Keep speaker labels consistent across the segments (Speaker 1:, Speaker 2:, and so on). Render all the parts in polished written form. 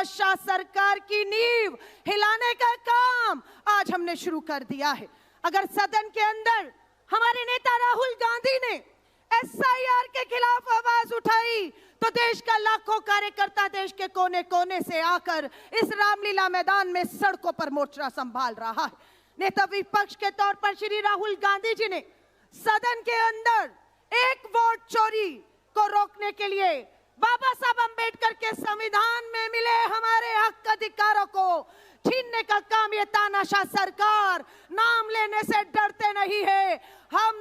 Speaker 1: शाह सरकार की नींव हिलाने का काम आज हमने शुरू कर दिया है। अगर सदन के अंदर हमारे नेता राहुल गांधी ने SIR के खिलाफ आवाज उठाई तो देश का लाखों कार्यकर्ता देश के कोने कोने से आकर इस रामलीला मैदान में सड़कों पर मोर्चा संभाल रहा है। नेता विपक्ष के तौर पर श्री राहुल गांधी जी ने सदन के अंदर एक वोट चोरी को रोकने के लिए बाबा साहब अंबेडकर के संविधान में मिले हमारे हक अधिकारों को छीनने का काम ये तानाशाह सरकार नाम लेने से डरते नहीं है। हम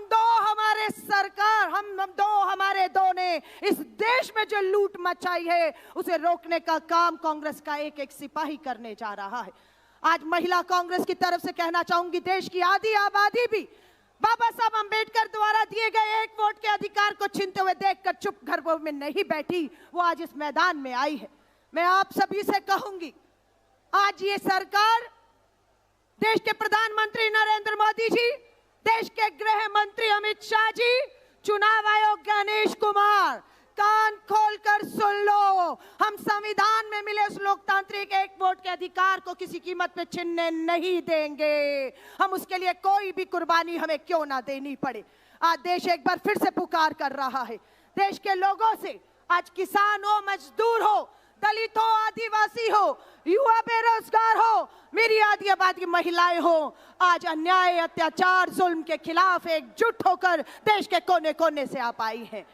Speaker 1: हमारे दो ने इस देश में जो लूट मचाई है उसे रोकने का काम कांग्रेस का एक एक सिपाही करने जा रहा है। आज महिला कांग्रेस की तरफ से कहना चाहूंगी, देश की आधी आबादी भी बाबा साहब अंबेडकर द्वारा दिए गए एक वोट के अधिकार को छीनते हुए देखकर चुप घरों में नहीं बैठी, वो आज इस मैदान में आई है। मैं आप सभी से कहूंगी, आज ये सरकार, देश के प्रधानमंत्री नरेंद्र मोदी जी, देश के गृह मंत्री अमित शाह जी, चुनाव आयोग गणेश कुमार, कान खोलकर सुन लो, हम संविधान में मिले उस लोकतांत्रिक एक वोट के अधिकार को किसी कीमत पे छीनने नहीं देंगे। हम उसके लिए कोई भी कुर्बानी हमें क्यों ना देनी पड़े। आज देश एक बार फिर से पुकार कर रहा है देश के लोगों से, आज किसान हो, मजदूर हो, दलित हो, आदिवासी हो, युवा बेरोजगार हो, मेरी आधी आबादी महिलाएं हो, आज अन्याय, अत्याचार, जुल्म के खिलाफ एकजुट होकर देश के कोने कोने से आप आई हैं।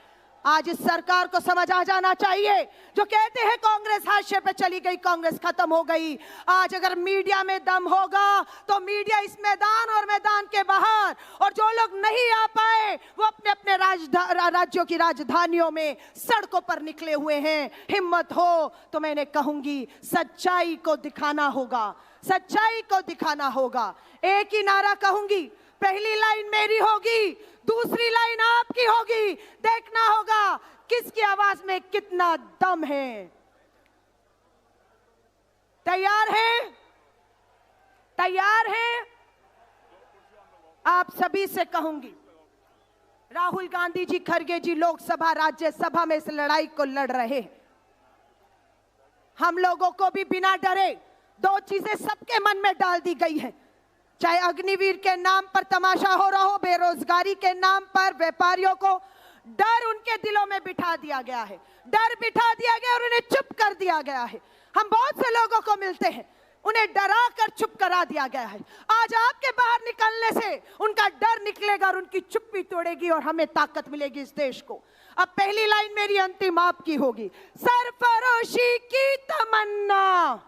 Speaker 1: आज इस सरकार को समझ आ जाना चाहिए, जो कहते हैं कांग्रेस हाशिए पे चली गई, कांग्रेस खत्म हो गई। आज अगर मीडिया में दम होगा तो मीडिया इस मैदान और मैदान के बाहर, और जो लोग नहीं आ पाए वो अपने अपने राज्यों की राजधानियों में सड़कों पर निकले हुए हैं। हिम्मत हो तो मैंने कहूंगी सच्चाई को दिखाना होगा, सच्चाई को दिखाना होगा। एक ही नारा कहूंगी, पहली लाइन मेरी होगी, दूसरी लाइन आपकी होगी। देखना होगा किसकी आवाज में कितना दम है। तैयार हैं? तैयार हैं? आप सभी से कहूंगी, राहुल गांधी जी, खड़गे जी लोकसभा राज्यसभा में इस लड़ाई को लड़ रहे हैं। हम लोगों को भी बिना डरे दो चीजें सबके मन में डाल दी गई है, चाहे अग्निवीर के नाम पर तमाशा हो रहा हो, बेरोजगारी के नाम पर व्यापारियों को डर उनके दिलों में बिठा दिया गया है, डर बिठा दिया गया और उन्हें चुप कर दिया गया है। हम बहुत से लोगों को मिलते हैं, उन्हें डरा कर चुप करा दिया गया है। आज आपके बाहर निकलने से उनका डर निकलेगा और उनकी चुप्पी तोड़ेगी और हमें ताकत मिलेगी इस देश को। अब पहली लाइन मेरी अंतिम आपकी होगी, सरफरोशी की तमन्ना।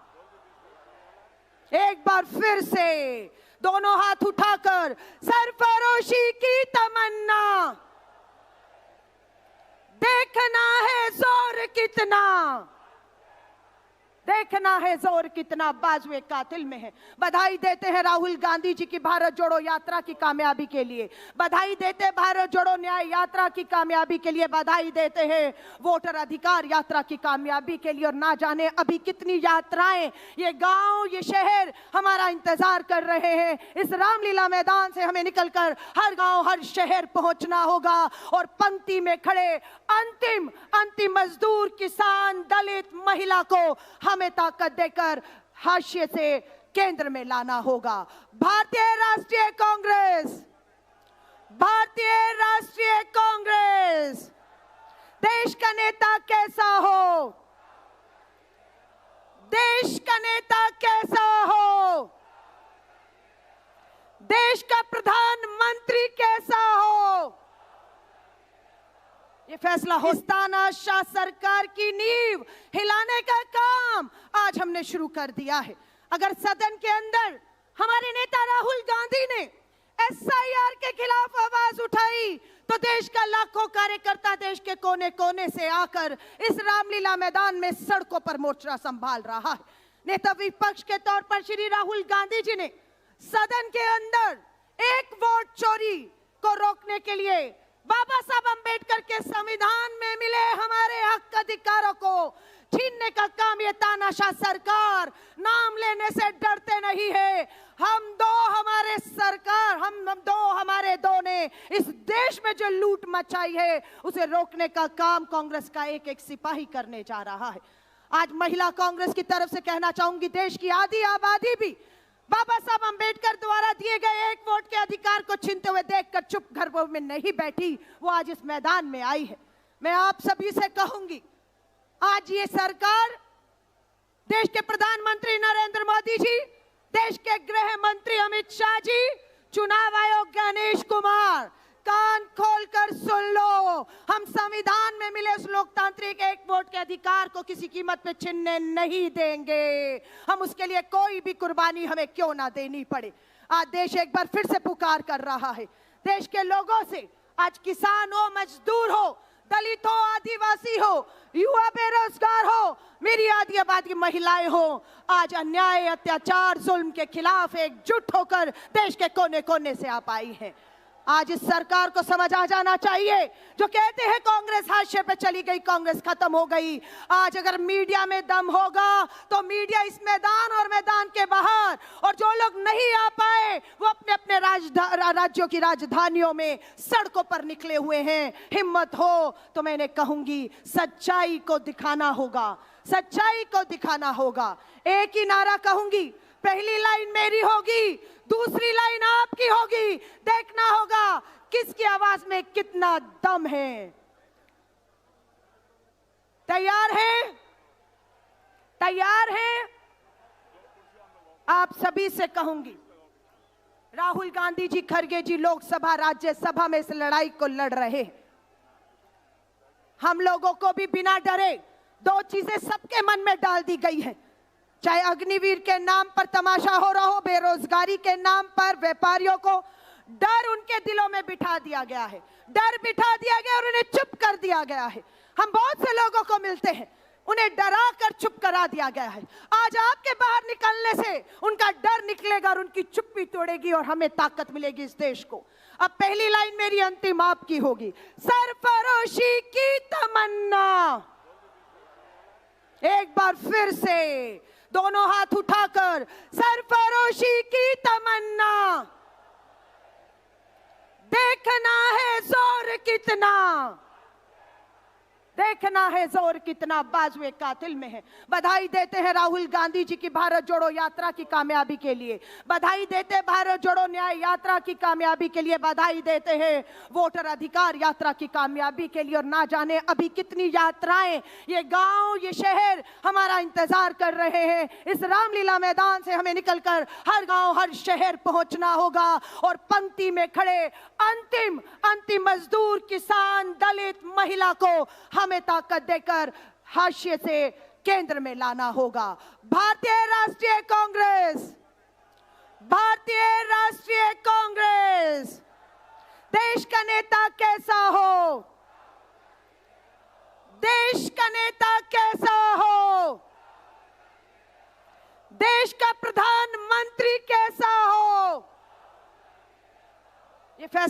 Speaker 1: एक बार फिर से दोनों हाथ उठाकर, सरफरोशी की तमन्ना, देखना है जोर कितना, देखना है जोर कितना बाजुए कातिल में है। बधाई देते हैं राहुल गांधी जी की भारत जोड़ो यात्रा की कामयाबी के लिए, बधाई देते हैं भारत जोड़ो न्याय यात्रा की कामयाबी के लिए, बधाई देते हैं वोटर अधिकार यात्रा की कामयाबी के लिए। और ना जाने अभी कितनी यात्राएं ये गांव, ये शहर हमारा इंतजार कर रहे हैं। इस रामलीला मैदान से हमें निकलकर हर गांव, हर शहर पहुंचना होगा और पंक्ति में खड़े अंतिम मजदूर, किसान, दलित, महिला को हमें ताकत देकर हाशिए से केंद्र में लाना होगा। भारतीय राष्ट्रीय कांग्रेस, भारतीय राष्ट्रीय कांग्रेस, देश का नेता कैसा हो, देश का नेता कैसा हो, देश का प्रधानमंत्री कैसा हो, ये फैसला हो। तानाशाह सरकार की नींव हिलाने का काम आज हमने शुरू कर दिया है। अगर सदन के अंदर हमारे नेता राहुल गांधी ने SIR के खिलाफ आवाज उठाई तो देश का लाखों कार्यकर्ता देश के कोने कोने से आकर इस रामलीला मैदान में सड़कों पर मोर्चा संभाल रहा है। नेता विपक्ष के तौर पर श्री राहुल गांधी जी ने सदन के अंदर एक वोट चोरी को रोकने के लिए बाबा साहब अंबेडकर के संविधान में मिले हमारे हक अधिकारों को छीनने का काम ये तानाशाह सरकार नाम लेने से डरते नहीं है। हम हमारे दो ने इस देश में जो लूट मचाई है उसे रोकने का काम कांग्रेस का एक एक सिपाही करने जा रहा है। आज महिला कांग्रेस की तरफ से कहना चाहूंगी, देश की आधी आबादी भी बाबा साहब अंबेडकर द्वारा दिए गए एक वोट के अधिकार को छीनते हुए देखकर चुप घरों में नहीं बैठी, वो आज इस मैदान में आई है। मैं आप सभी से कहूंगी, आज ये सरकार, देश के प्रधानमंत्री नरेंद्र मोदी जी, देश के गृह मंत्री अमित शाह जी, चुनाव आयोग गणेश कुमार, कान खोलकर सुन लो, हम संविधान में मिले उस लोकतांत्रिक एक वोट के अधिकार को किसी कीमत पे छीनने नहीं देंगे। हम उसके लिए कोई भी कुर्बानी हमें क्यों ना देनी पड़े। आज देश एक बार फिर से पुकार कर रहा है देश के लोगों से, आज किसान हो, मजदूर हो, दलित हो, आदिवासी हो, युवा बेरोजगार हो, मेरी आधी आबादी महिलाएं हो, आज अन्याय, अत्याचार, जुल्म के खिलाफ एकजुट होकर देश के कोने कोने से आप आई हैं। आज इस सरकार को समझ आ जाना चाहिए, जो कहते हैं कांग्रेस हाशिए पे चली गई, कांग्रेस खत्म हो गई। आज अगर मीडिया में दम होगा तो मीडिया इस मैदान और मैदान के बाहर, और जो लोग नहीं आ पाए वो अपने अपने राज्यों की राजधानियों में सड़कों पर निकले हुए हैं। हिम्मत हो तो मैंने कहूंगी, सच्चाई को दिखाना होगा, सच्चाई को दिखाना होगा। एक ही नारा कहूंगी, पहली लाइन मेरी होगी, दूसरी लाइन आपकी होगी। देखना होगा किसकी आवाज में कितना दम है। तैयार हैं? तैयार हैं? आप सभी से कहूंगी, राहुल गांधी जी, खड़गे जी लोकसभा राज्यसभा में इस लड़ाई को लड़ रहे हैं। हम लोगों को भी बिना डरे दो चीजें सबके मन में डाल दी गई है, चाहे अग्निवीर के नाम पर तमाशा हो रहा हो, बेरोजगारी के नाम पर व्यापारियों को डर उनके दिलों में बिठा दिया गया है, डर बिठा दिया गया और उन्हें चुप कर दिया गया है। हम बहुत से लोगों को मिलते हैं, उन्हें डरा कर चुप करा दिया गया है। आज आपके बाहर निकलने से उनका डर निकलेगा और उनकी चुप्पी तोड़ेगी और हमें ताकत मिलेगी इस देश को। अब पहली लाइन मेरी अंतिम आपकी होगी, सरफरोशी की तमन्ना। एक बार फिर से दोनों हाथ उठाकर, सरफरोशी की तमन्ना, देखना है जोर कितना, देखना है जोर कितना बाजुए कातिल में है। बधाई देते हैं राहुल गांधी जी की भारत जोड़ो यात्रा की कामयाबी के लिए, बधाई देते हैं भारत जोड़ो न्याय यात्रा की कामयाबी के लिए, बधाई देते हैं वोटर अधिकार यात्रा की कामयाबी के लिए। और ना जाने अभी कितनी यात्राएं ये गांव, ये शहर हमारा इंतजार कर रहे हैं। इस रामलीला मैदान से हमें निकलकर हर गांव, हर शहर पहुंचना होगा और पंक्ति में खड़े अंतिम मजदूर, किसान, दलित, महिला को हमें ताकत देकर हाशिए से केंद्र में लाना होगा। भारतीय राष्ट्रीय कांग्रेस, भारतीय राष्ट्रीय कांग्रेस, देश का नेता कैसा हो, देश का नेता कैसा हो, देश का प्रधानमंत्री कैसा हो, ये फैसला